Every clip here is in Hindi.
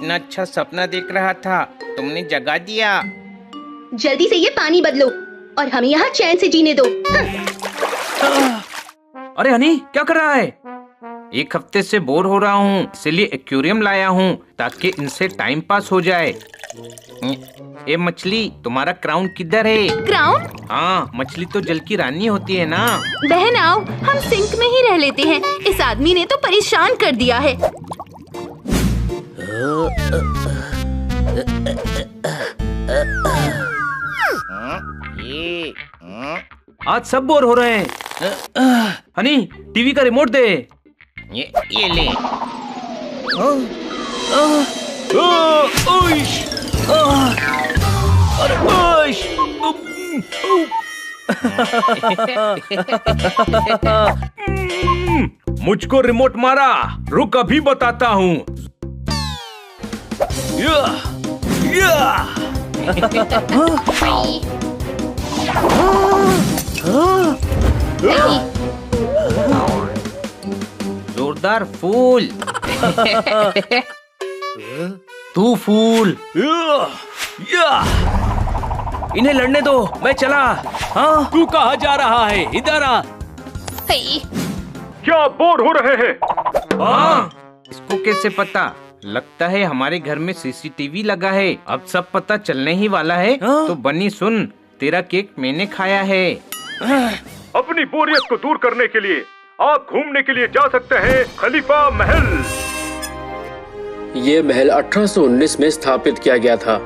इतना अच्छा सपना देख रहा था, तुमने जगा दिया। जल्दी से ये पानी बदलो और हमें यहाँ चैन से जीने दो। अरे हनी, क्या कर रहा है? एक हफ्ते से बोर हो रहा हूँ, इसलिए एक्वेरियम लाया हूँ ताकि इनसे टाइम पास हो जाए। ए मछली, तुम्हारा क्राउन किधर है? क्राउन? हाँ, मछली तो जल की रानी होती है ना। बहन आओ, हम सिंक में ही रह लेते हैं। इस आदमी ने तो परेशान कर दिया है। आज सब बोर हो रहे हैं। हनी, टीवी का रिमोट दे। ये ले। मुझको रिमोट मारा, रुक अभी बताता हूँ। जोरदार फूल। तू फूल। इन्हें लड़ने दो, मैं चला। हाँ, तू कहाँ जा रहा है? इधर आ। क्या बोर हो रहे हैं? हाँ, इसको कैसे पता? लगता है हमारे घर में सीसीटीवी लगा है। अब सब पता चलने ही वाला है। तो बनी सुन, तेरा केक मैंने खाया है। अपनी बोरियत को दूर करने के लिए आप घूमने के लिए जा सकते हैं खलीफा महल। ये महल 1819 में स्थापित किया गया था।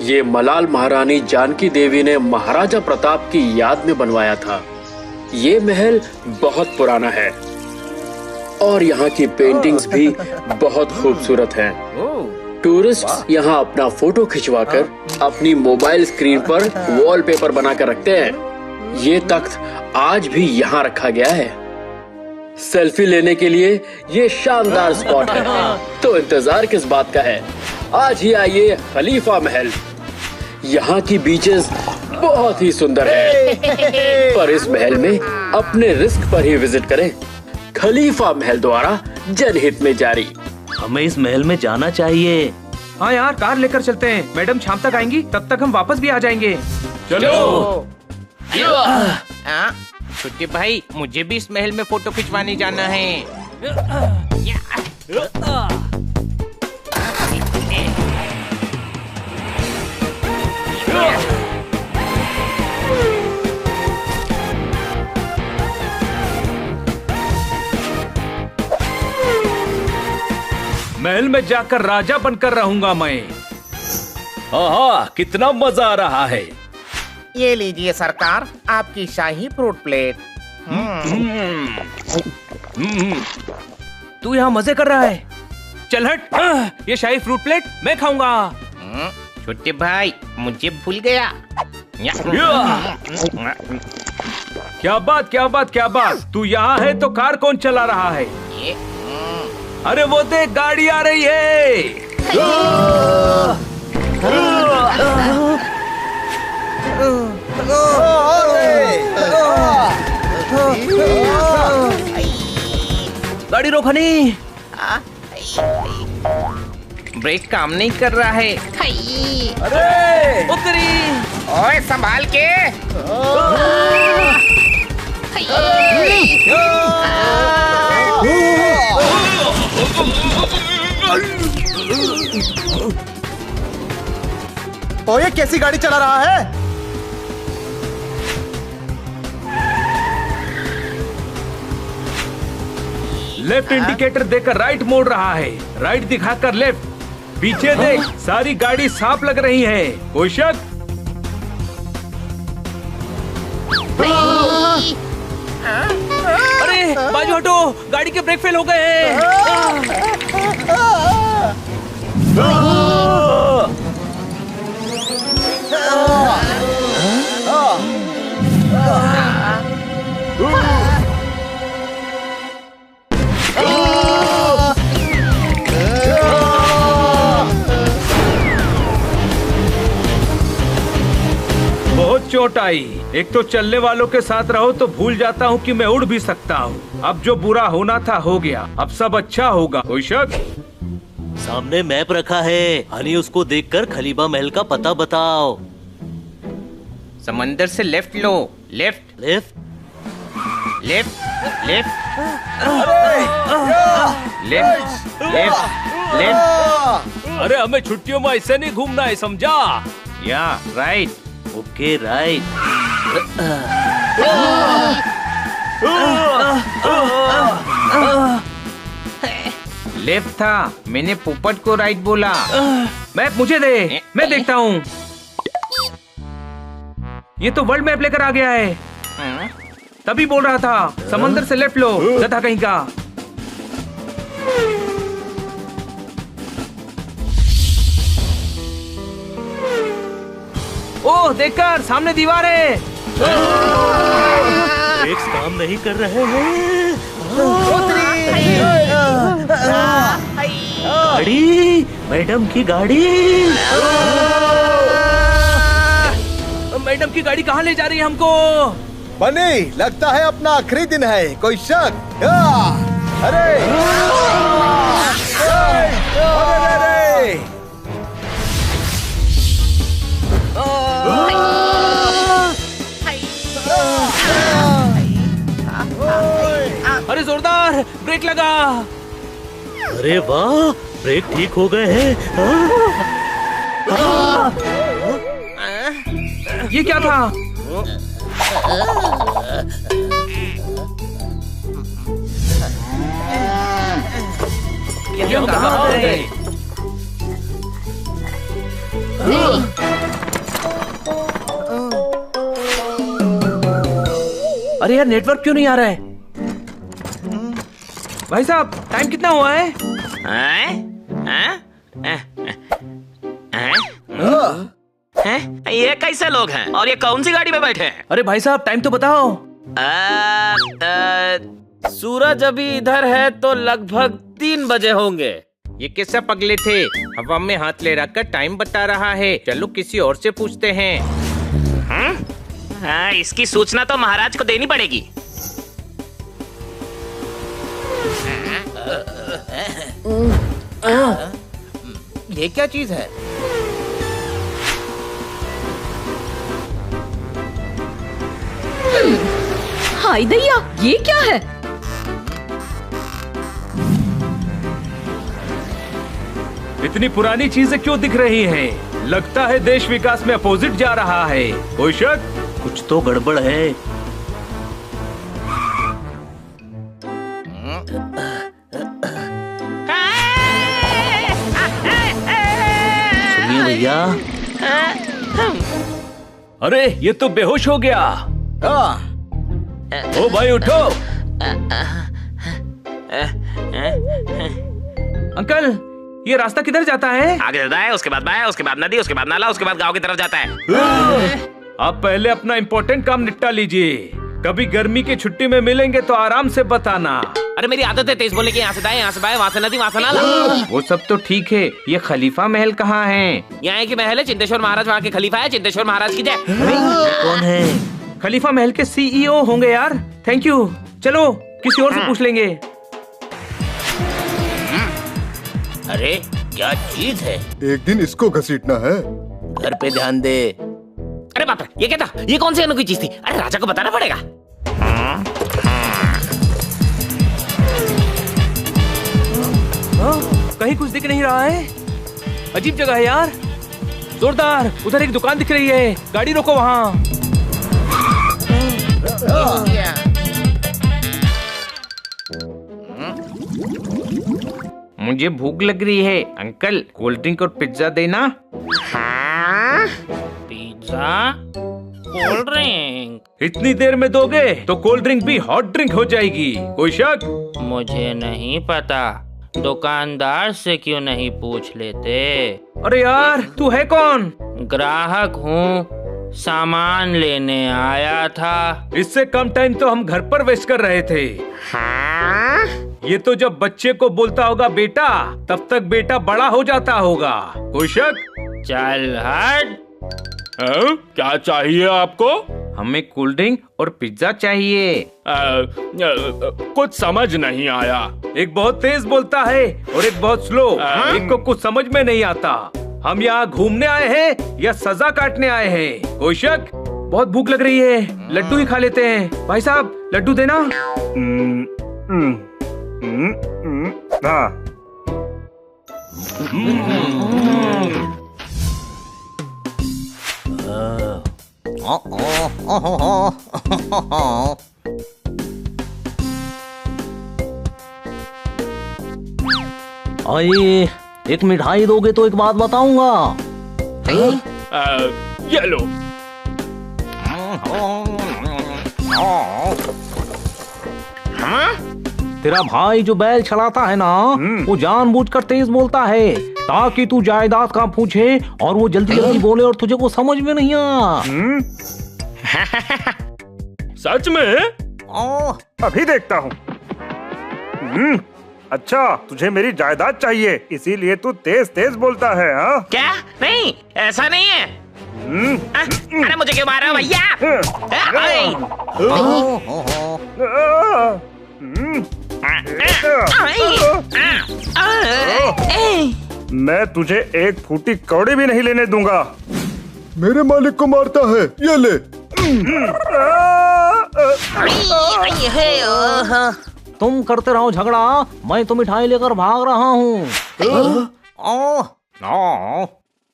ये मलाल महारानी जानकी देवी ने महाराजा प्रताप की याद में बनवाया था। ये महल बहुत पुराना है और यहाँ की पेंटिंग्स भी बहुत खूबसूरत हैं। टूरिस्ट यहाँ अपना फोटो खिंचवाकर अपनी मोबाइल स्क्रीन पर वॉलपेपर बनाकर रखते हैं। ये तख्त आज भी यहाँ रखा गया है। सेल्फी लेने के लिए ये शानदार स्पॉट है। तो इंतजार किस बात का है? आज ही आइए खलीफा महल। यहाँ की बीचेस बहुत ही सुंदर है, पर इस महल में अपने रिस्क पर ही विजिट करें। खलीफा महल द्वारा जनहित में जारी। हमें इस महल में जाना चाहिए। हाँ यार, कार लेकर चलते हैं। मैडम शाम तक आएंगी, तब तक हम वापस भी आ जाएंगे। चलो। छोटे भाई, मुझे भी इस महल में फोटो खिंचवाने जाना है। महल में जाकर राजा बनकर रहूंगा मैं। हाँ, कितना मजा आ रहा है। ये लीजिए सरकार, आपकी शाही फ्रूट प्लेट। तू यहाँ मजे कर रहा है? चल हट। ये शाही फ्रूट प्लेट मैं खाऊंगा। छोटे भाई, मुझे भूल गया। क्या बात, क्या बात, क्या बात। तू यहाँ है तो कार कौन चला रहा है? अरे वो देख, गाड़ी आ रही है। गाड़ी रोक हनी। ब्रेक काम नहीं कर रहा है। अरे उतरी। ओए संभाल के। ओए, कैसी गाड़ी चला रहा है? लेफ्ट इंडिकेटर देकर राइट मोड़ रहा है, राइट दिखाकर लेफ्ट। पीछे देख, सारी गाड़ी साफ लग रही है। कोई शक? अरे बाजू हटो, गाड़ी के ब्रेक फेल हो गए हैं। बहुत चोट आई। एक तो चलने वालों के साथ रहो तो भूल जाता हूँ कि मैं उड़ भी सकता हूँ। अब जो बुरा होना था हो गया, अब सब अच्छा होगा। कोई शक? सामने मैप रखा है, हनी उसको देखकर खलीफा महल का पता बताओ। समंदर से लेफ्ट लो। Left left left left left left left. अरे हमें छुट्टियों में ऐसे नहीं घूमना है, समझा? या राइट। Okay right. लेफ्ट था, मैंने पोपट को राइट बोला। मैप मुझे दे, मैं देखता हूँ। ये तो वर्ल्ड मैप लेकर आ गया है। तभी बोल रहा था समंदर से लेफ्ट लो, गधा कहीं का। ओह देखकर, सामने दीवार है। ब्रेक्स काम नहीं कर रहे हैं। गाड़ी, मैडम की गाड़ी। मैडम की गाड़ी कहाँ ले जा रही है हमको? बनी, लगता है अपना आखिरी दिन है, कोई शक? अरे अरे जोरदार ब्रेक लगा। अरे वाह, ब्रेक ठीक हो गए हैं। ये क्या था? ये हम कहाँ गए? अरे यार, नेटवर्क क्यों नहीं आ रहा है? भाई साहब, टाइम कितना हुआ है? ये कैसे लोग हैं और ये कौन सी गाड़ी में बैठे हैं? अरे भाई साहब, टाइम तो बताओ। सूरज अभी इधर है तो लगभग 3 बजे होंगे। ये कैसा पगले थे, हवा में हाथ ले रखकर टाइम बता रहा है। चलो किसी और से पूछते हैं। हाँ, इसकी सूचना तो महाराज को देनी पड़ेगी। ये क्या चीज है? हाय दैया, ये क्या है? इतनी पुरानी चीजें क्यों दिख रही हैं? लगता है देश विकास में अपोजिट जा रहा है। कोई शक? कुछ तो गड़बड़ है। सुनिए भैया। अरे ये तो बेहोश हो गया। ओ भाई उठो। अंकल, ये रास्ता किधर जाता है? आगे जाता है, उसके बाद बाएं, उसके बाद नदी, उसके बाद नाला, उसके बाद गांव की तरफ जाता है। आप पहले अपना इम्पोर्टेंट काम निपटा लीजिए। कभी गर्मी की छुट्टी में मिलेंगे तो आराम से बताना। अरे मेरी आदत है तेज बोलने की। यहाँ से दाएं, यहाँ से बाएं, वहाँ से नदी, वहाँ से नाला। वो सब तो ठीक है, ये खलीफा महल कहाँ है? यहाँ की महल है, चिंतेश्वर महाराज वहाँ के खलीफा है। चिंतेश्वर महाराज की जय। कौन है? खलीफा महल के CEO होंगे यार। Thank you. चलो किसी और से पूछ लेंगे। अरे क्या चीज है? एक दिन इसको घसीटना है। घर पे ध्यान दे। अरे बाप रे, ये क्या था? ये कौन सी अनोखी चीज थी? अरे राजा को बताना पड़ेगा। कहीं कुछ दिख नहीं रहा है। अजीब जगह है यार। जोरदार, उधर एक दुकान दिख रही है। गाड़ी रोको वहाँ। मुझे भूख लग रही है अंकल, कोल्ड ड्रिंक और पिज्जा देना। हाँ? Pizza, cold drink. इतनी देर में दोगे तो कोल्ड ड्रिंक भी हॉट ड्रिंक हो जाएगी। कोई शक? मुझे नहीं पता, दुकानदार से क्यों नहीं पूछ लेते? अरे यार, तू है कौन? ग्राहक हूँ, सामान लेने आया था। इससे कम टाइम तो हम घर पर वेस्ट कर रहे थे। हाँ? ये तो जब बच्चे को बोलता होगा बेटा, तब तक बेटा बड़ा हो जाता होगा। कोई शक? चल हट। क्या चाहिए आपको? हमें कोल्ड ड्रिंक और पिज्जा चाहिए। कुछ समझ नहीं आया। एक बहुत तेज बोलता है और एक बहुत स्लो। एक को कुछ समझ में नहीं आता। हम यहाँ घूमने आए हैं या सजा काटने आए हैं? कोई शक? बहुत भूख लग रही है, लड्डू ही खा लेते हैं। भाई साहब, लड्डू देना। हाँ। आइए, एक मिठाई दोगे तो एक बात बताऊंगा। ये लो। तेरा भाई जो बैल चलाता है ना, वो जानबूझकर तेज बोलता है ताकि तू जायदाद का पूछे और वो जल्दी जल्दी बोले और तुझे को समझ में नहीं आ। सच में? अभी देखता हूँ। अच्छा, तुझे मेरी जायदाद चाहिए, इसीलिए तू तेज तेज बोलता है। हाँ? क्या? नहीं, ऐसा नहीं है। अरे मुझे क्यों मार रहे हो भैया? मैं तुझे एक फूटी कौड़ी भी नहीं लेने दूंगा। मेरे मालिक को मारता है, ये ले। तुम करते रहो झगड़ा, मैं तो मिठाई लेकर भाग रहा हूँ।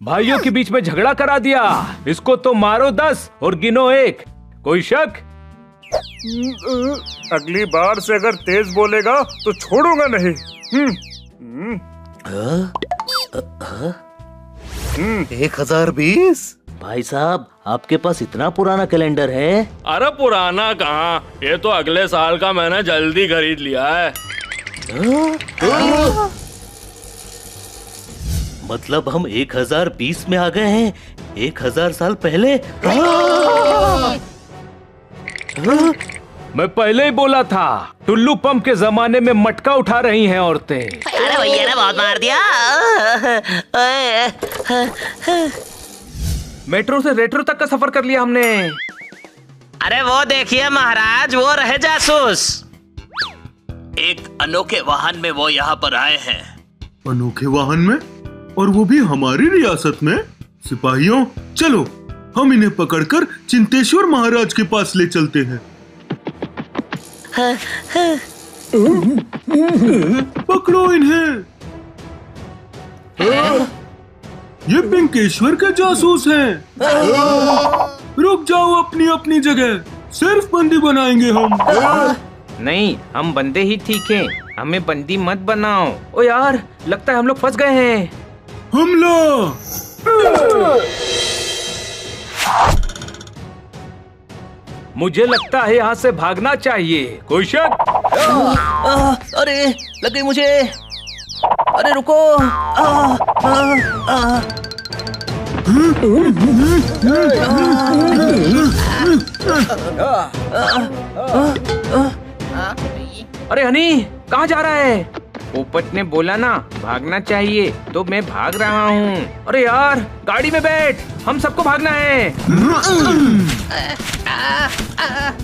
भाइयों के बीच में झगड़ा करा दिया। इसको तो मारो 10 और गिनो 1। कोई शक? अगली बार से अगर तेज बोलेगा तो छोड़ूंगा नहीं। 1020। भाई साहब, आपके पास इतना पुराना कैलेंडर है? अरे पुराना कहाँ, ये तो अगले साल का मैंने जल्दी खरीद लिया है। मतलब हम 1020 में आ गए हैं, 1000 साल पहले। मैं पहले ही बोला था, टुल्लू पंप के जमाने में मटका उठा रही हैं औरतें। अरे भैया ने बहुत मार दिया। मेट्रो से रेट्रो तक का सफर कर लिया हमने। अरे वो देखिए महाराज, वो रहे जासूस। एक अनोखे वाहन में वो यहाँ पर आए हैं। अनोखे वाहन में? और वो भी हमारी रियासत में? सिपाहियों, चलो हम इन्हें पकड़कर चिंतेश्वर महाराज के पास ले चलते हैं। पकड़ो इन्हें। ये पिंकेश्वर के जासूस हैं। रुक जाओ अपनी अपनी जगह, सिर्फ बंदी बनाएंगे हम। नहीं, हम बंदे ही ठीक हैं, हमें बंदी मत बनाओ। ओ यार, लगता है हम लोग फंस गए हैं। हमला! मुझे लगता है यहाँ से भागना चाहिए। कोई शक? अरे लग गई मुझे। अरे रुको। अरे हनी, कहाँ जा रहा है? पोपट ने बोला ना भागना चाहिए, तो मैं भाग रहा हूँ। अरे यार, गाड़ी में बैठ, हम सबको भागना है।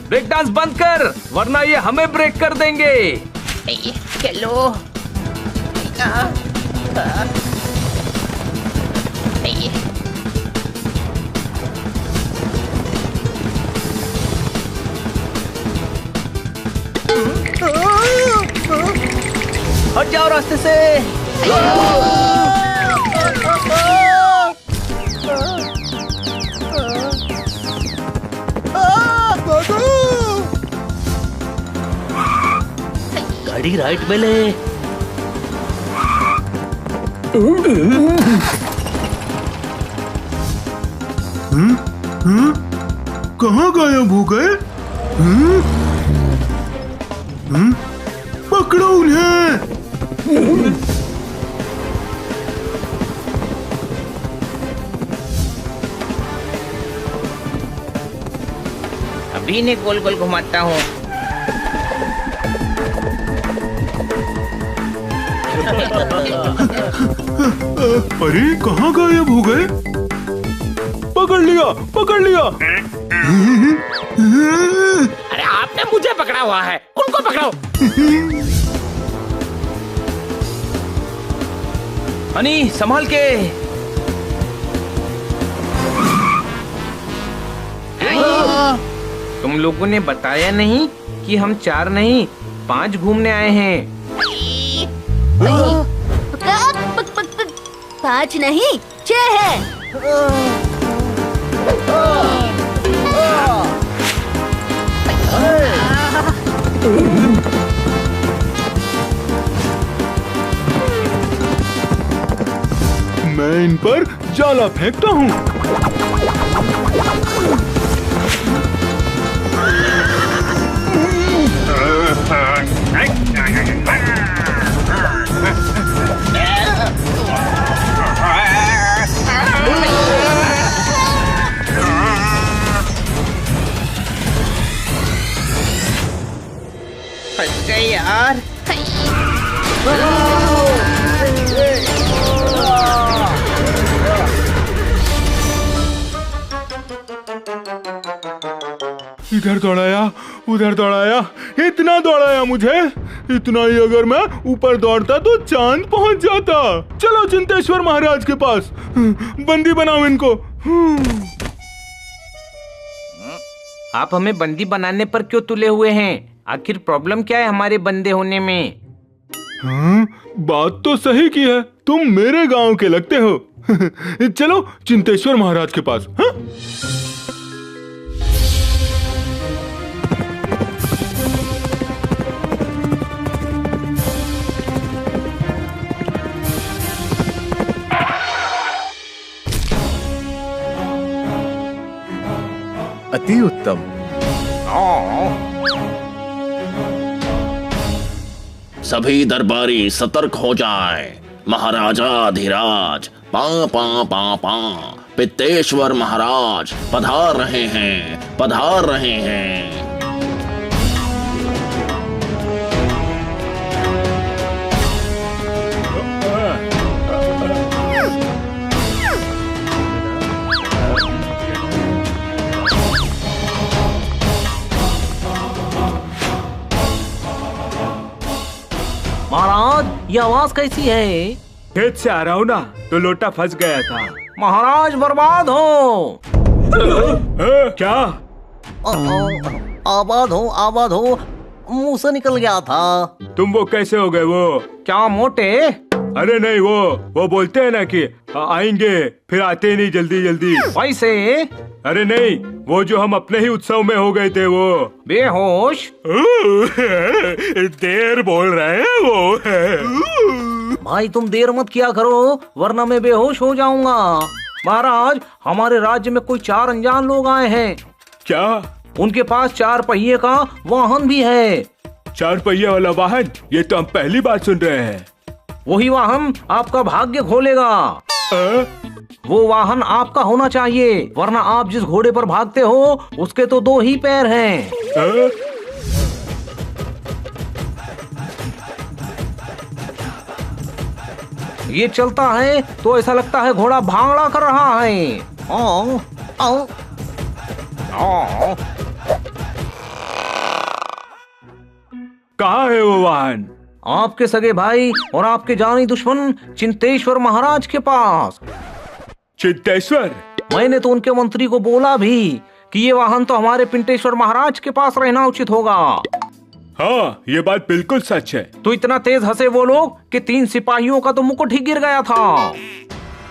ब्रेक डांस बंद कर, वरना ये हमें ब्रेक कर देंगे। चलो। हट जाओ रास्ते से। गाड़ी राइट में ले। कहाँ गायब हो गए? पकड़ो उन्हें। अभी इन्हें गोल गोल घुमाता हूँ। अरे कहाँ गायब हो गए? पकड़ लिया, पकड़ लिया। अरे आपने मुझे पकड़ा हुआ है, उनको पकड़ो। हनी संभाल के। तुम लोगों ने बताया नहीं कि हम 4 नहीं 5 घूमने आए हैं। 5 नहीं 6 है। मैं इन पर जाला फेंकता हूँ। फंस गए यार। इधर दौड़ाया, उधर दौड़ाया, इतना दौड़ाया मुझे। इतना ही अगर मैं ऊपर दौड़ता तो चांद पहुंच जाता। चलो चिंतेश्वर महाराज के पास, बंदी बनाओ इनको। आप हमें बंदी बनाने पर क्यों तुले हुए हैं? आखिर प्रॉब्लम क्या है हमारे बंदे होने में? हाँ, बात तो सही की है, तुम मेरे गांव के लगते हो। चलो चिंतेश्वर महाराज के पास। हाँ? अति उत्तम। सभी दरबारी सतर्क हो जाएं। महाराजा धीराज पा पा पा पा पित्तेश्वर महाराज पधार रहे हैं, पधार रहे हैं। महाराज ये आवाज कैसी है? खेत से आ रहा हूँ ना तो लोटा फंस गया था। महाराज बर्बाद हो। क्या? आबाद हो मुंह से निकल गया था। तुम वो कैसे हो गए? वो क्या मोटे? अरे नहीं, वो बोलते हैं ना कि आएंगे फिर आते ही नहीं जल्दी जल्दी। वैसे? अरे नहीं, वो जो हम अपने ही उत्सव में हो गए थे वो। बेहोश? देर बोल रहे हैं वो। भाई तुम देर मत किया करो वरना मैं बेहोश हो जाऊंगा। महाराज हमारे राज्य में कोई 4 अनजान लोग आए हैं। क्या? उनके पास 4 पहिए का वाहन भी है। 4 पहिए वाला वाहन? ये तो हम पहली बार सुन रहे हैं। वही वाहन आपका भाग्य खोलेगा। वो वाहन आपका होना चाहिए, वरना आप जिस घोड़े पर भागते हो उसके तो 2 ही पैर हैं। ये चलता है तो ऐसा लगता है घोड़ा भांगड़ा कर रहा है। आओ, आओ, आओ। कहाँ है वो वाहन? आपके सगे भाई और आपके जानी दुश्मन चिंतेश्वर महाराज के पास। चिंतेश्वर? मैंने तो उनके मंत्री को बोला भी कि ये वाहन तो हमारे पिंटेश्वर महाराज के पास रहना उचित होगा। हाँ, ये बात बिल्कुल सच है। तो इतना तेज हंसे वो लोग कि 3 सिपाहियों का तो मुकुट ही गिर गया था।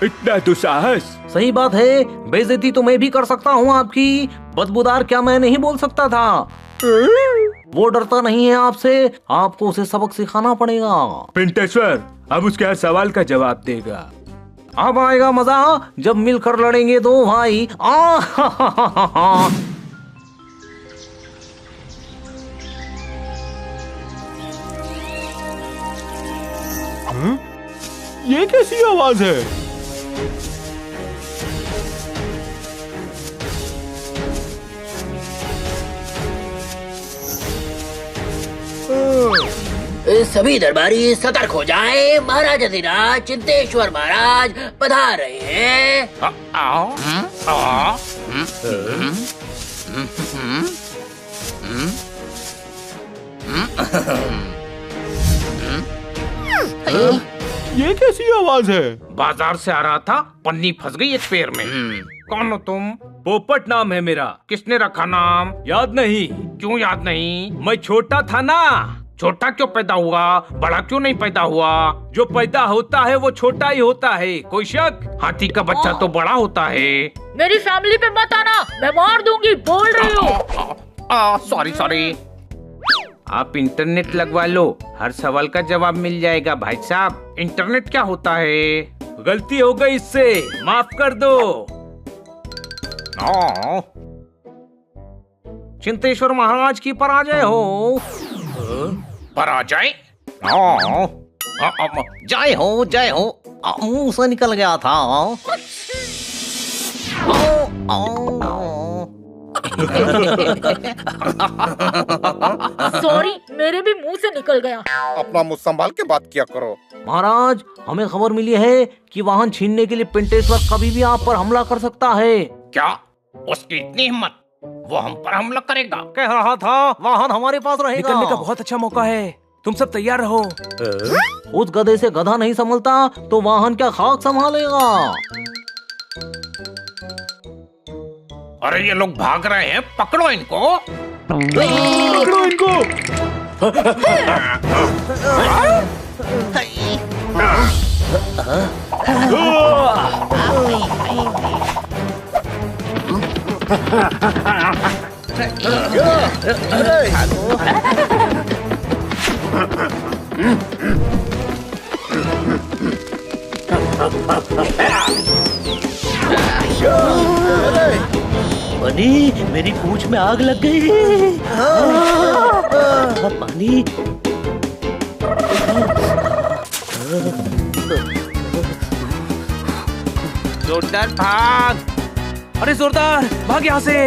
इतना दुस्साहस? सही बात है, बेइज्जती तो मैं भी कर सकता हूँ आपकी, बदबूदार क्या मैं नहीं बोल सकता था। वो डरता नहीं है आपसे, आपको उसे सबक सिखाना पड़ेगा। पिंटेश्वर अब उसके हर सवाल का जवाब देगा। अब आएगा मजा जब मिलकर लड़ेंगे 2 भाई। ये कैसी आवाज है? सभी दरबारी सतर्क हो जाएं। महाराजा धीराज चिंतेश्वर महाराज पधार रहे हैं। ये कैसी आवाज है? बाजार से आ रहा था, पन्नी फंस गई एक पैर में। कौन हो तुम? पोपट नाम है मेरा। किसने रखा नाम? याद नहीं? क्यों याद नहीं? मैं छोटा था ना। छोटा क्यों पैदा हुआ? बड़ा क्यों नहीं पैदा हुआ? जो पैदा होता है वो छोटा ही होता है, कोई शक? हाथी का बच्चा तो बड़ा होता है। मेरी फैमिली पे मत आना, मैं मार दूंगी, बोल रही हूँ। सॉरी। आप इंटरनेट लगवा लो, हर सवाल का जवाब मिल जाएगा भाई साहब। इंटरनेट क्या होता है? गलती हो गई, इससे माफ कर दो। चिंतेश्वर महाराज की पराजय हो। पराजय? जय हो, मुंह से निकल गया था। सॉरी, मेरे भी मुंह से निकल गया। अपना मुंह संभाल के बात किया करो। महाराज, हमें खबर मिली है कि वाहन छीनने के लिए पिंटेश्वर कभी भी आप पर हमला कर सकता है। क्या? उसकी इतनी हिम्मत? वो हम पर हमला करेगा? कह रहा था वाहन हमारे पास रहेगा। निकलने का बहुत अच्छा मौका है, तुम सब तैयार रहो। उस गधे से गधा नहीं संभलता तो वाहन क्या खाक संभालेगा। अरे ये लोग भाग रहे हैं, पकड़ो इनको। पकड़ो इनको। बनी, मेरी पूंछ में आग लग गई। पानी। जोरदार भाग। अरे जोरदार भाग यहाँ से।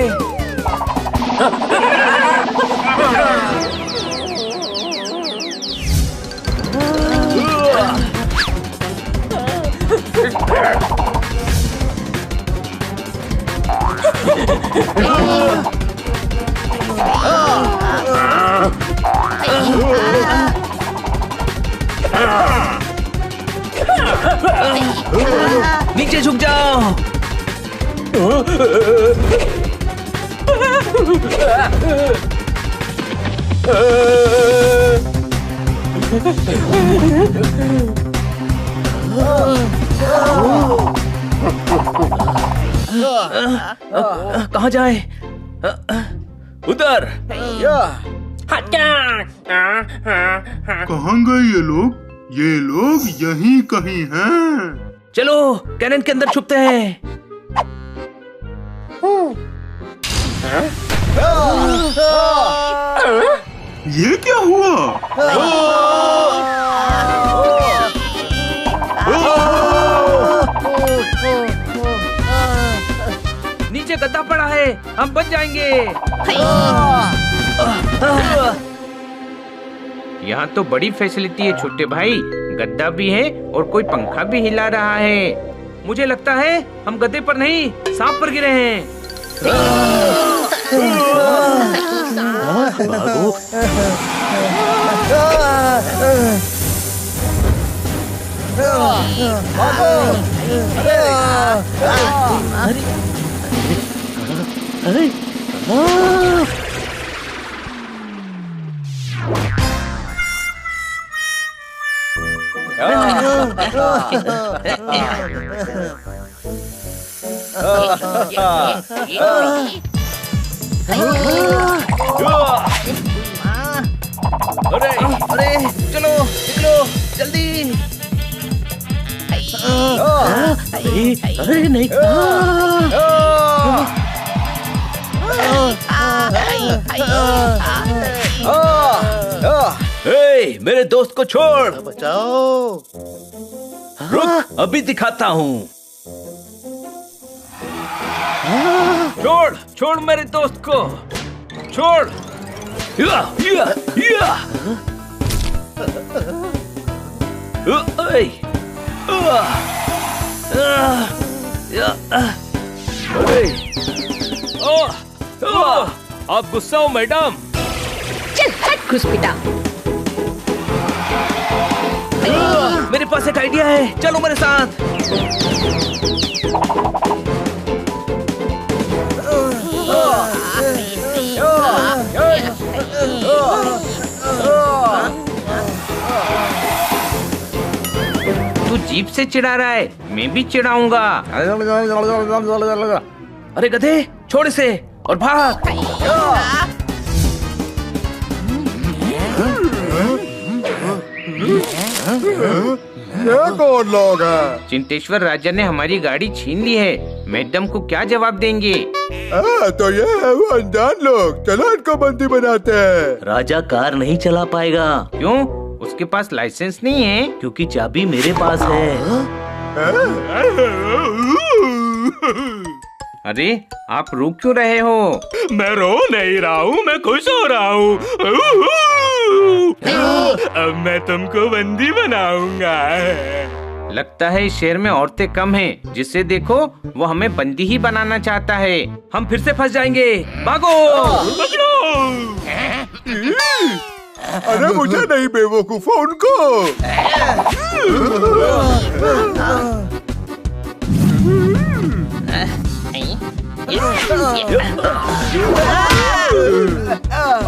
नीचे झुक जाओ। कहाँ जाए? उधर। कहाँ गए ये लोग? ये लोग यहीं कहीं हैं। चलो कैनन के अंदर छुपते हैं। ये क्या हुआ? नीचे गद्दा पड़ा है, हम बच जाएंगे। यहाँ तो बड़ी फैसिलिटी है छोटे भाई, गद्दा भी है और कोई पंखा भी हिला रहा है। मुझे लगता है हम गद्दे पर नहीं, सांप पर गिरे हैं। भागो। अरे अरे चलो निकलो जल्दी। अरे नहीं। मेरे दोस्त को छोड़। बचाओ। रुक, अभी दिखाता हूँ। छोड़ छोड़ मेरे दोस्त को, छोड़। या, या, या। आप गुस्सा हो मैडम? चल हट घुसपिटा। मेरे पास एक आइडिया है, चलो मेरे साथ। तू जीप से चिढ़ा रहा है, मैं भी चिढ़ाऊंगा। अरे गधे, छोड़ इसे और भाग। ये कौन लोग हैं? चिंतेश्वर राजा ने हमारी गाड़ी छीन ली है, मैडम को क्या जवाब देंगे? तो ये है वो अनजान लोग, चलो इनको बंदी बनाते हैं। राजा कार नहीं चला पाएगा। क्यों? उसके पास लाइसेंस नहीं है? क्योंकि चाबी मेरे पास है। अरे आप रुक क्यों रहे हो? मैं रो नहीं रहा हूँ, मैं खुश हो रहा हूँ। अब मैं तुमको बंदी बनाऊंगा। लगता है इस शहर में औरतें कम हैं, जिसे देखो वो हमें बंदी ही बनाना चाहता है। हम फिर से फंस जाएंगे, भागो। अरे मुझे नहीं, बेवकूफो उनको।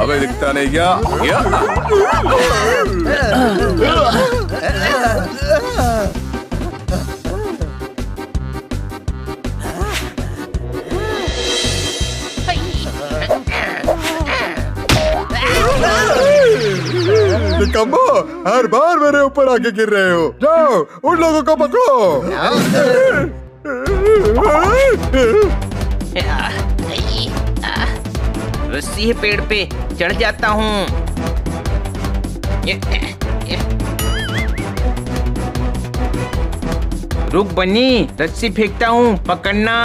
अबे दिखता नहीं क्या? निकम्मो, हर बार मेरे ऊपर आके गिर रहे हो। जाओ उन लोगों को पकड़ो। रस्सी है पेड़ पे, चढ़ जाता हूँ। रुक बनी, रस्सी फेंकता हूँ, पकड़ना।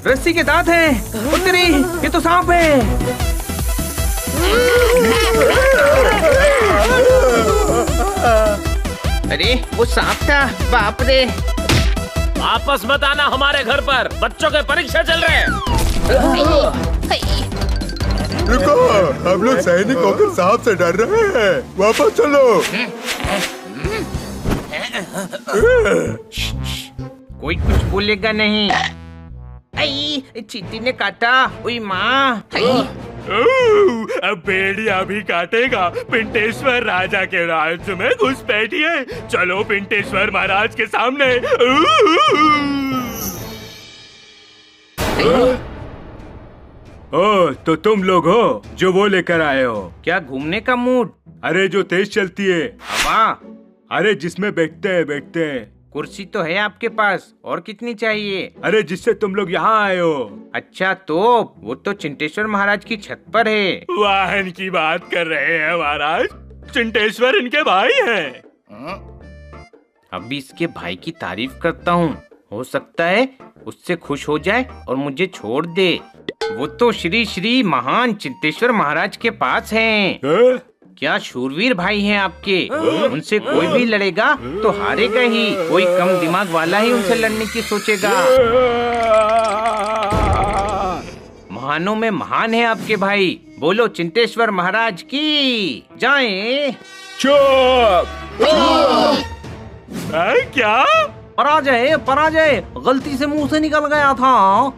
रस्सी के दांत हैं। उतरी, ये तो सांप है। अरे वो सांप था, बाप रे। वापस मत आना हमारे घर पर, बच्चों के परीक्षा चल रहे हैं। रुको, हम लोग सैनिक होकर सांप से डर रहे हैं। वापस चलो। कोई कुछ बोलेगा नहीं। आई, चींटी ने काटा। ओई माँ। अब भेड़िया भी काटेगा। पिंटेश्वर राजा के राज्य में घुसपैठिए। चलो पिंटेश्वर महाराज के सामने। ओ, तो तुम लोग हो जो वो लेकर आए हो? क्या घूमने का मूड? अरे जो तेज चलती है हवा। अरे जिसमें बैठते हैं। कुर्सी तो है आपके पास, और कितनी चाहिए? अरे जिससे तुम लोग यहाँ आए हो। अच्छा, तो वो तो चिंतेश्वर महाराज की छत पर है। वाहन की बात कर रहे हैं महाराज, चिंतेश्वर इनके भाई हैं। अभी इसके भाई की तारीफ करता हूँ, हो सकता है उससे खुश हो जाए और मुझे छोड़ दे। वो तो श्री श्री महान चिंतेश्वर महाराज के पास हैं। क्या शूरवीर भाई हैं आपके। उनसे कोई भी लड़ेगा तो हारेगा ही। कोई कम दिमाग वाला ही उनसे लड़ने की सोचेगा। महानों में महान है आपके भाई। बोलो चिंतेश्वर महाराज की जाए। क्या? पराजय गलती से मुंह से निकल गया था।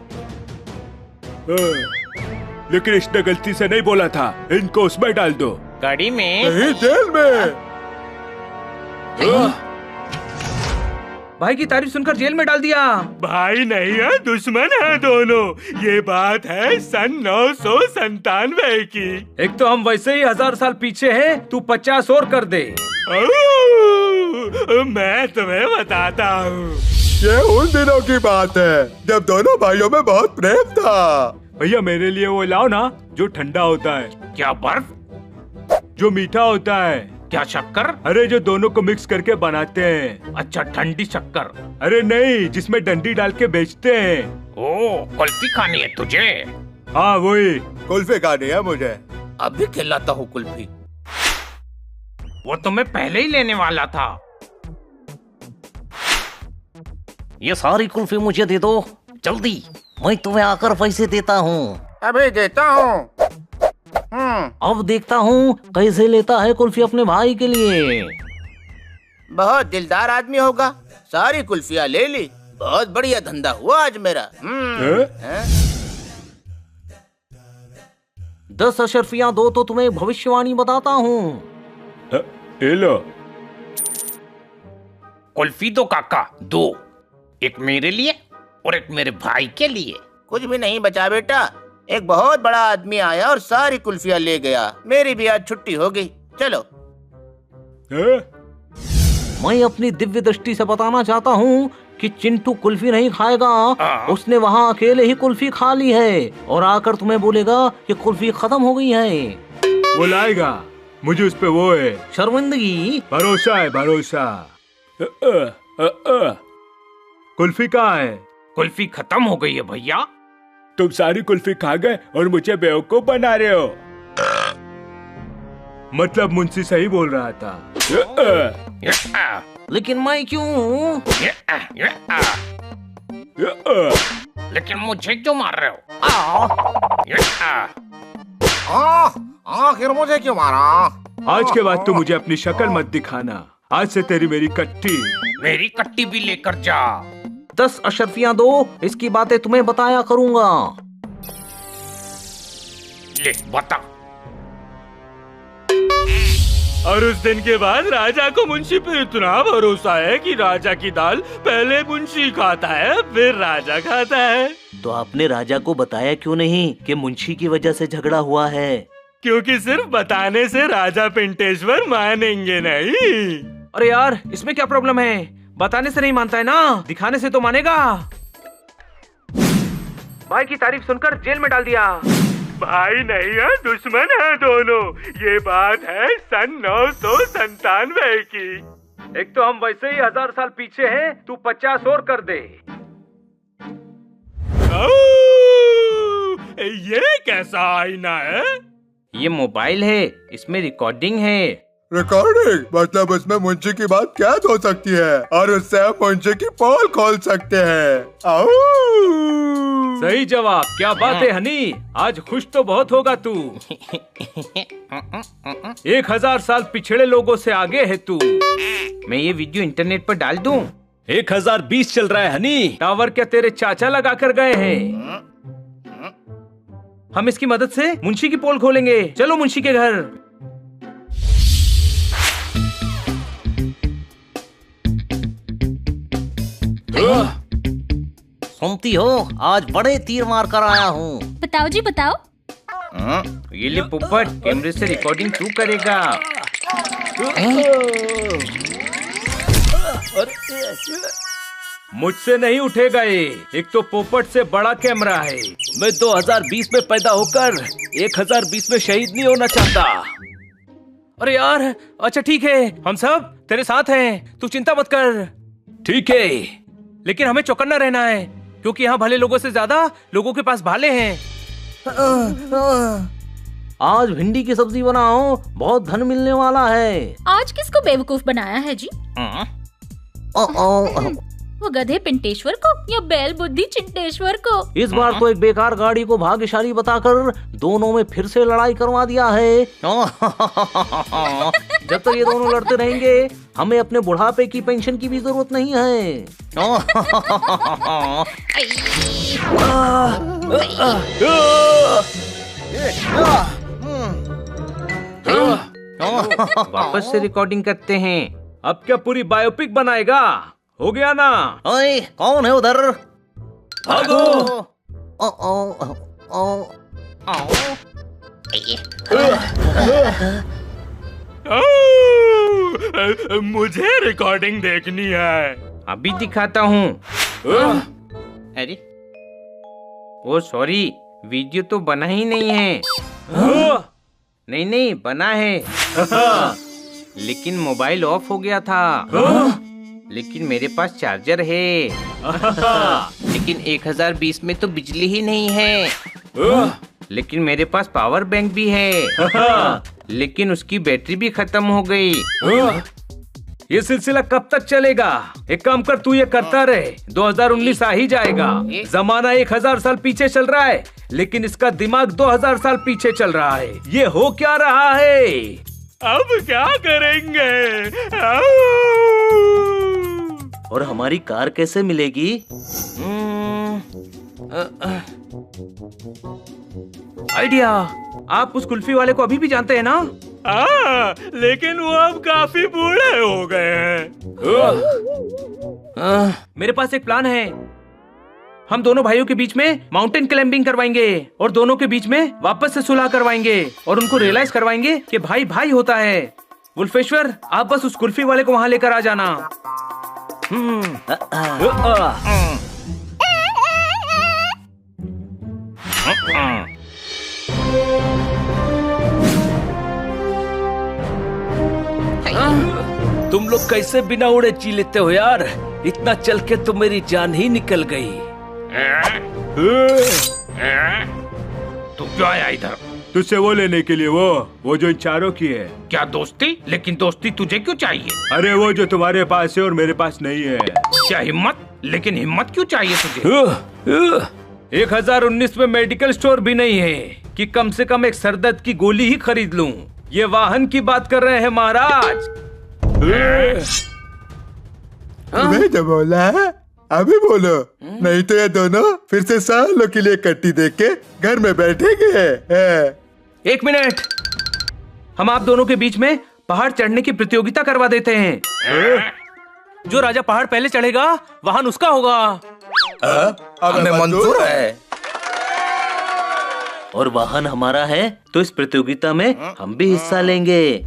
लेकिन इसने गलती से नहीं बोला था। इनको उसमें डाल दो। गाड़ी में? नहीं, जेल में। भाई की तारीफ सुनकर जेल में डाल दिया। भाई नहीं है, दुश्मन है दोनों। ये बात है सन 997 की। एक तो हम वैसे ही 1000 साल पीछे हैं, तू 50 और कर दे। मैं तुम्हें बताता हूँ। ये उन दिनों की बात है जब दोनों भाइयों में बहुत प्रेम था। भैया मेरे लिए वो लाओ ना जो ठंडा होता है। क्या बर्फ? जो मीठा होता है। क्या शक्कर? अरे जो दोनों को मिक्स करके बनाते हैं। अच्छा, ठंडी शक्कर। अरे नहीं, जिसमें डंडी डाल के बेचते हैं। ओ, कुल्फी खानी है तुझे? हाँ वही। कुल्फी खानी है मुझे। अभी खिलाता हूँ कुल्फी। वो तो मैं पहले ही लेने वाला था। ये सारी कुल्फी मुझे दे दो जल्दी, मैं तुम्हें आकर पैसे देता हूँ। अभी देता हूँ। अब देखता हूँ कैसे लेता है कुल्फी अपने भाई के लिए। बहुत दिलदार आदमी होगा, सारी कुल्फियाँ ले ली। बहुत बढ़िया धंधा हुआ आज मेरा। 10 अशर्फियाँ दो तो तुम्हें भविष्यवाणी बताता हूँ। लो कुल्फी दो काका, 2, एक मेरे लिए और एक मेरे भाई के लिए। कुछ भी नहीं बचा बेटा, एक बहुत बड़ा आदमी आया और सारी कुल्फियाँ ले गया। मेरी भी आज छुट्टी हो गई, चलो। मैं अपनी दिव्य दृष्टि से बताना चाहता हूँ कि चिंटू कुल्फी नहीं खाएगा। उसने वहाँ अकेले ही कुल्फी खा ली है और आकर तुम्हें बोलेगा कि कुल्फी खत्म हो गई है। वो लाएगा, मुझे उस पे वो है शर्मिंदगी। भरोसा है, भरोसा। कुल्फी कहाँ है? कुल्फी खत्म हो गई है भैया। तुम सारी कुल्फी खा गए और मुझे बेवकूफ बना रहे हो। मतलब मुंशी सही बोल रहा था। लेकिन मैं क्यों? लेकिन मुझे क्यों मार रहे हो? आखिर मुझे क्यों मारा? आज के बाद तू मुझे अपनी शक्ल मत दिखाना। आज से तेरी मेरी कट्टी। मेरी कट्टी भी लेकर जा। 10 अशर्फियाँ दो, इसकी बातें तुम्हें बताया करूँगा। ले बता। और उस दिन के बाद राजा को मुंशी पे इतना भरोसा है कि राजा की दाल पहले मुंशी खाता है फिर राजा खाता है। तो आपने राजा को बताया क्यों नहीं कि मुंशी की वजह से झगड़ा हुआ है? क्योंकि सिर्फ बताने से राजा पिंटेश्वर मानेंगे नहीं। अरे यार, इसमें क्या प्रॉब्लम है? बताने से नहीं मानता है ना, दिखाने से तो मानेगा। भाई की तारीफ सुनकर जेल में डाल दिया। भाई नहीं है, दुश्मन है दोनों। ये बात है सन 997 की। एक तो हम वैसे ही 1000 साल पीछे हैं, तू 50 और कर दे। ये कैसा आईना है? ये मोबाइल है, इसमें रिकॉर्डिंग है। रिकॉर्डिंग मतलब उसमें मुंशी की बात कैद हो सकती है और उससे हम मुंशी की पोल खोल सकते हैं। सही जवाब। क्या बात है हनी, आज खुश तो बहुत होगा तू। 1000 साल पिछड़े लोगों से आगे है तू। मैं ये वीडियो इंटरनेट पर डाल दूं? 1020 चल रहा है हनी। टावर क्या तेरे चाचा लगा कर गए हैं? हम इसकी मदद से मुंशी की पोल खोलेंगे। चलो मुंशी के घर। सुनती हो, आज बड़े तीर मार कर आया हूँ। बताओ जी बताओ। ये ले पोपट, कैमरे से रिकॉर्डिंग तू करेगा। मुझसे नहीं उठेगा ये। एक तो पोपट से बड़ा कैमरा है। मैं 2020 में पैदा होकर 1020 में शहीद नहीं होना चाहता। अरे यार, अच्छा ठीक है, हम सब तेरे साथ हैं, तू चिंता मत कर। ठीक है, लेकिन हमें चौकन्ना रहना है क्योंकि यहाँ भले लोगों से ज्यादा लोगों के पास भाले हैं। आज भिंडी की सब्जी बनाओ, बहुत धन मिलने वाला है। आज किसको बेवकूफ बनाया है जी? वो गधे पिंटेश्वर को या बैल बुद्धि चिंटेश्वर को? इस बार तो एक बेकार गाड़ी को भाग्यशाली बताकर दोनों में फिर से लड़ाई करवा दिया है। जब तक ये दोनों लड़ते रहेंगे हमें अपने बुढ़ापे की पेंशन की भी जरूरत नहीं है। वापस से रिकॉर्डिंग करते हैं। अब क्या पूरी बायोपिक बनाएगा? हो गया ना? ओए, कौन है उधर? भागो! मुझे रिकॉर्डिंग देखनी है। अभी दिखाता हूँ। अरे ओ सॉरी, वीडियो तो बना ही नहीं है। नहीं नहीं, बना है लेकिन मोबाइल ऑफ हो गया था। लेकिन मेरे पास चार्जर है। लेकिन 1020 में तो बिजली ही नहीं है। लेकिन मेरे पास पावर बैंक भी है। लेकिन उसकी बैटरी भी खत्म हो गई। ये सिलसिला कब तक चलेगा? एक काम कर, तू ये करता रहे, 2019 आ ही जाएगा। जमाना 1000 साल पीछे चल रहा है, लेकिन इसका दिमाग 2000 साल पीछे चल रहा है। ये हो क्या रहा है? अब क्या करेंगे? और हमारी कार कैसे मिलेगी? आइडिया। आप उस कुल्फी वाले को अभी भी जानते हैं ना? लेकिन वो अब काफी बूढ़े हो गए हैं। मेरे पास एक प्लान है। हम दोनों भाइयों के बीच में माउंटेन क्लाइंबिंग करवाएंगे और दोनों के बीच में वापस से सुलह करवाएंगे और उनको रियलाइज करवाएंगे कि भाई भाई होता है। वुल्फेश्वर, आप बस उस कुल्फी वाले को वहाँ लेकर आ जाना। तुम लोग कैसे बिना उड़े जी लेते हो यार? इतना चल के तो मेरी जान ही निकल गई। तू क्यों आया इधर? तुझसे वो लेने के लिए, वो जो इन चारों की है। क्या दोस्ती? लेकिन दोस्ती तुझे क्यों चाहिए? अरे वो जो तुम्हारे पास है और मेरे पास नहीं है। क्या हिम्मत? लेकिन हिम्मत क्यों चाहिए तुझे? 1019 में मेडिकल स्टोर भी नहीं है कि कम से कम एक सरदर्द की गोली ही खरीद लूं। ये वाहन की बात कर रहे हैं महाराज। तुम्हें जो बोला है अभी बोलो, नहीं तो ये दोनों फिर से सालों के लिए कट्टी देख के घर में बैठेंगे। एक मिनट, हम आप दोनों के बीच में पहाड़ चढ़ने की प्रतियोगिता करवा देते हैं। जो राजा पहाड़ पहले चढ़ेगा वाहन उसका होगा। हमें मंजूर है। और वाहन हमारा है तो इस प्रतियोगिता में हम भी हिस्सा लेंगे।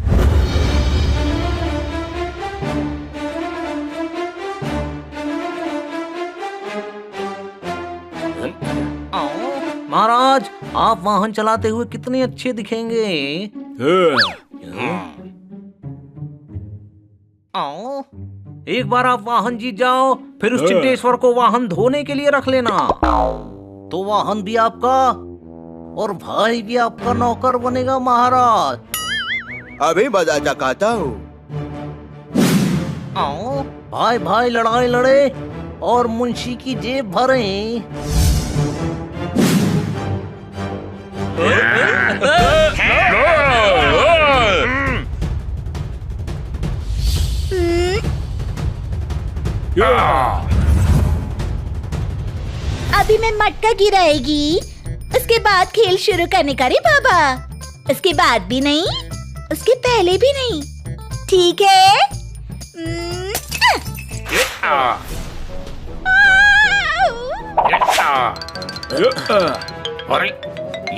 महाराज, आप वाहन चलाते हुए कितने अच्छे दिखेंगे। एक बार आप वाहन जीत जाओ, फिर उस चिंटेश्वर को वाहन धोने के लिए रख लेना, तो वाहन भी आपका और भाई भी आपका नौकर बनेगा महाराज। अभी मजा चखाता हूँ। भाई भाई लड़ाई लड़े और मुंशी की जेब भरे। अभी मैं मटका गिराएगी, उसके बाद खेल शुरू करने का रे बाबा। उसके बाद भी नहीं, उसके पहले भी नहीं, ठीक है? अरे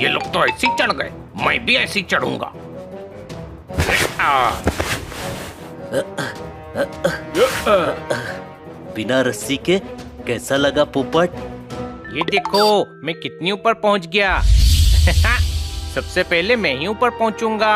ये लोग तो ऐसे ही चढ़ गए, मैं भी ऐसे ही चढ़ूंगा। बिना रस्सी के कैसा लगा पोपट? ये देखो मैं कितनी ऊपर पहुंच गया। सबसे पहले मैं ही ऊपर पहुंचूंगा।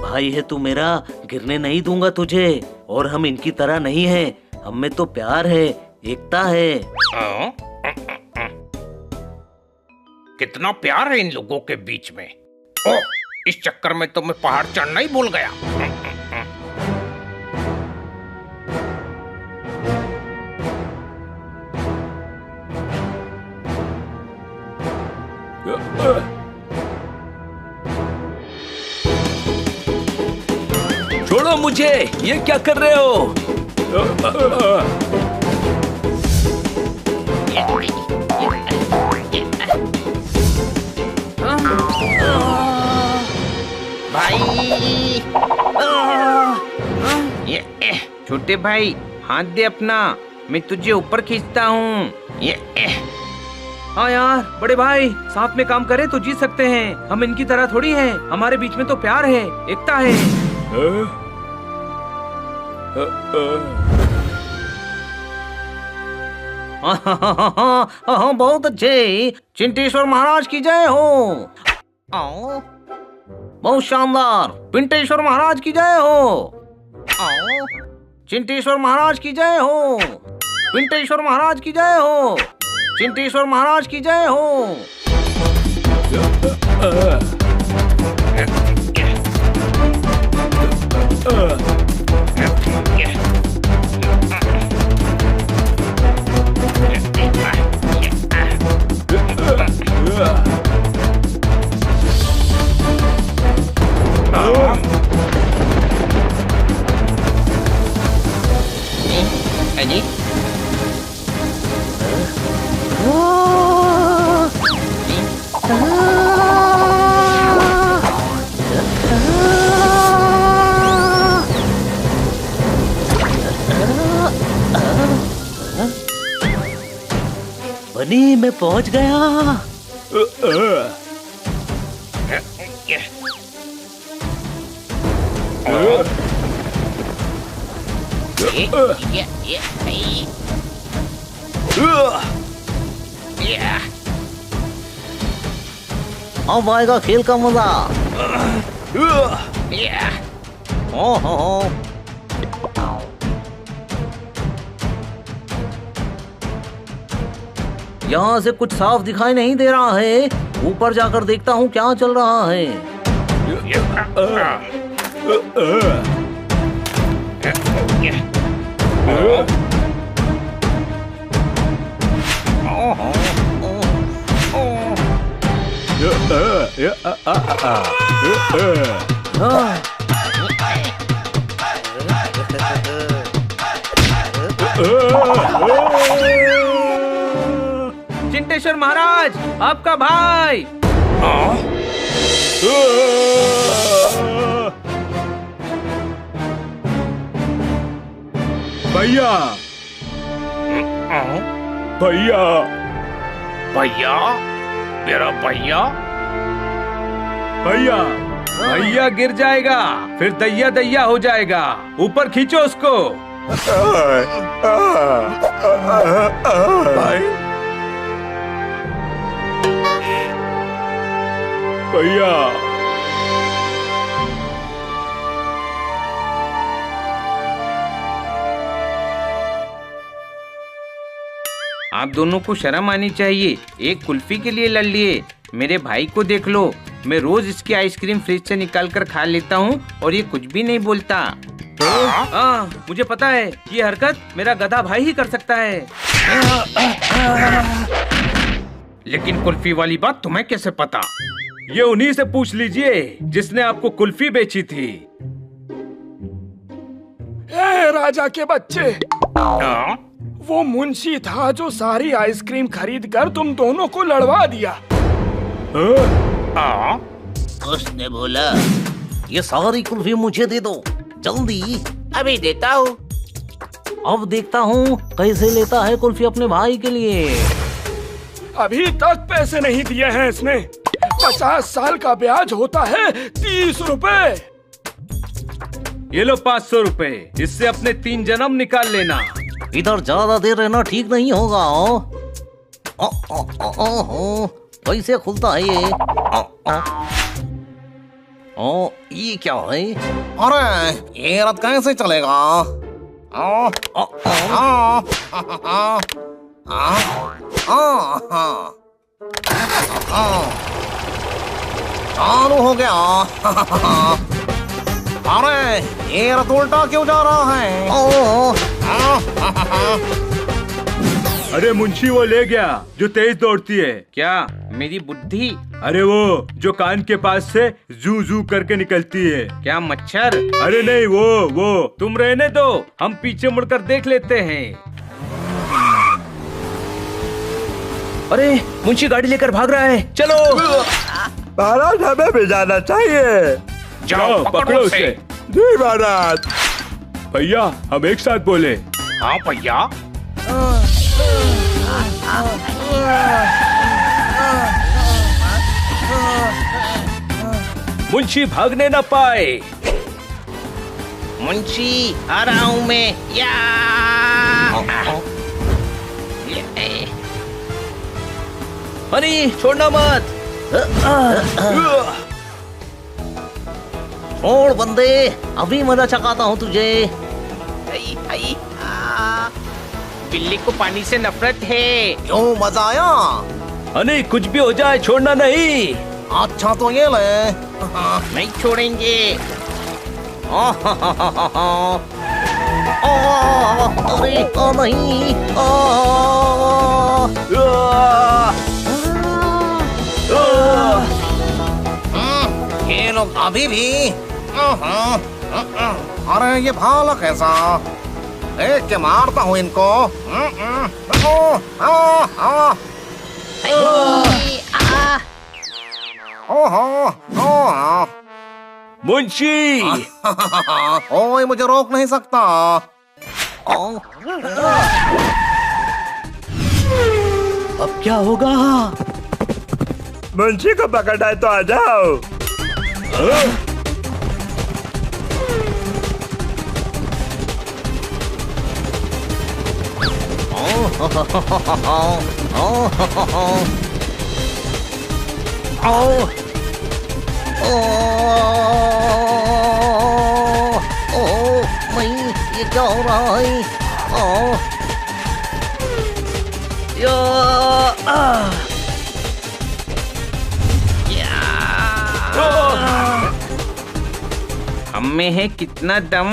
भाई है तू मेरा, गिरने नहीं दूंगा तुझे। और हम इनकी तरह नहीं हैं, हम में तो प्यार है, एकता है। कितना प्यार है इन लोगों के बीच में। ओह, इस चक्कर में तो मैं पहाड़ चढ़ना ही भूल गया। छोड़ो मुझे, ये क्या कर रहे हो? छोटे भाई हाथ दे अपना, मैं तुझे ऊपर खींचता हूँ। हाँ यार, बड़े भाई साथ में काम करें तो जीत सकते हैं। हम इनकी तरह थोड़ी हैं, हमारे बीच में तो प्यार है, एकता है। हाँ, बहुत अच्छे। चिंटेश्वर महाराज की जय हो। बहुत शानदार। पिंटेश्वर महाराज की जय हो। चिंटेश्वर महाराज की जय हो। पिंटेश्वर महाराज की जय हो। चिंटेश्वर महाराज की जय हो। बनी, मैं पहुंच गया। अब आएगा खेल का मजा। यहाँ से कुछ साफ दिखाई नहीं दे रहा है। ऊपर जाकर देखता हूँ क्या चल रहा है। चिंटेश्वर महाराज, आपका भाई। भैया, भैया, भैया, मेरा भैया। भैया, भैया गिर जाएगा, फिर दैया दैया हो जाएगा। ऊपर खींचो उसको। भाई, भैया, आप दोनों को शर्म आनी चाहिए। एक कुल्फी के लिए लड़ लिए। मेरे भाई को देख लो, मैं रोज इसकी आइसक्रीम फ्रिज से निकाल कर खा लेता हूँ और ये कुछ भी नहीं बोलता। मुझे पता है कि ये हरकत मेरा गधा भाई ही कर सकता है। लेकिन कुल्फी वाली बात तुम्हें कैसे पता? ये उन्हीं से पूछ लीजिए जिसने आपको कुल्फी बेची थी। ए राजा के बच्चे, वो मुंशी था जो सारी आइसक्रीम खरीद कर तुम दोनों को लड़वा दिया। उसने बोला ये सारी कुल्फी मुझे दे दो, जल्दी। अभी देता हूँ। अब देखता हूँ कैसे लेता है कुल्फी अपने भाई के लिए। अभी तक पैसे नहीं दिए हैं इसने। 50 साल का ब्याज होता है 30 रुपए। ये लो 500 रुपए, इससे अपने 3 जन्म निकाल लेना। इधर ज्यादा देर रहना ठीक नहीं होगा। कैसे खुलता है ये? ये क्या है? अरे ये रथ कैसे चलेगा? चालू हो गया। अरे ये रथ उल्टा क्यों जा रहा है? अरे मुंशी वो ले गया जो तेज दौड़ती है। क्या मेरी बुद्धि? अरे वो जो कान के पास से जू जू करके निकलती है। क्या मच्छर? अरे नहीं, वो तुम रहने दो, हम पीछे मुड़कर देख लेते हैं। अरे मुंशी गाड़ी लेकर भाग रहा है, चलो। महाराज, हमें भी जाना चाहिए। जाओ पकड़ो उसे। जी महाराज। भैया, हम एक साथ बोले। हाँ भैया। मुंशी भागने न पाए। मुंशी आ रहा हूँ मैं। या अरे छोड़ना मत। छोड़ बंदे, अभी मजा चखाता हूँ तुझे। बिल्ली को पानी से नफरत है। क्यों, मजा आया? हनी कुछ भी हो जाए छोड़ना नहीं। अच्छा तो ये ले। नहीं छोड़ेंगे। अरे नहीं। ये लोग अभी भी। अरे ये भाला कैसा? देख के मारता हूँ इनको। मुंशी ओए मुझे रोक नहीं सकता। अब क्या होगा? मुंशी को पकड़ा है तो आ जाओ। ये क्या हो रहा है? हम में है कितना दम।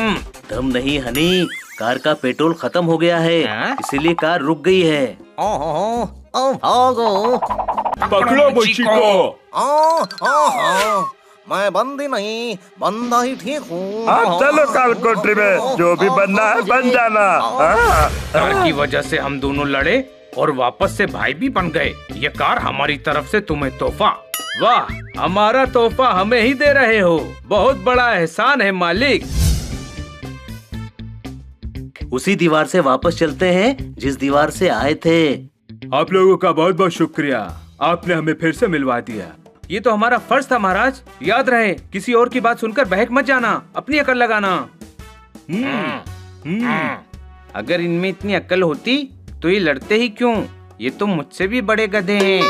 दम नहीं हनी, कार का पेट्रोल खत्म हो गया है, इसीलिए कार रुक गई है। भागो। पकड़ो मुंशी को। मैं बंदी नहीं, बंदा ही ठीक हूँ। चलो काल कोठरी में, जो भी बनना है बन जाना। कार की वजह से हम दोनों लड़े और वापस से भाई भी बन गए। ये कार हमारी तरफ से तुम्हें तोहफा। वाह, हमारा तोहफा हमें ही दे रहे हो। बहुत बड़ा एहसान है मालिक। उसी दीवार से वापस चलते हैं जिस दीवार से आए थे। आप लोगों का बहुत बहुत शुक्रिया, आपने हमें फिर से मिलवा दिया। ये तो हमारा फर्ज था महाराज। याद रहे, किसी और की बात सुनकर बहक मत जाना, अपनी अकल लगाना। अगर इनमें इतनी अकल होती तो ये लड़ते ही क्यों? ये तो मुझसे भी बड़े गधे हैं।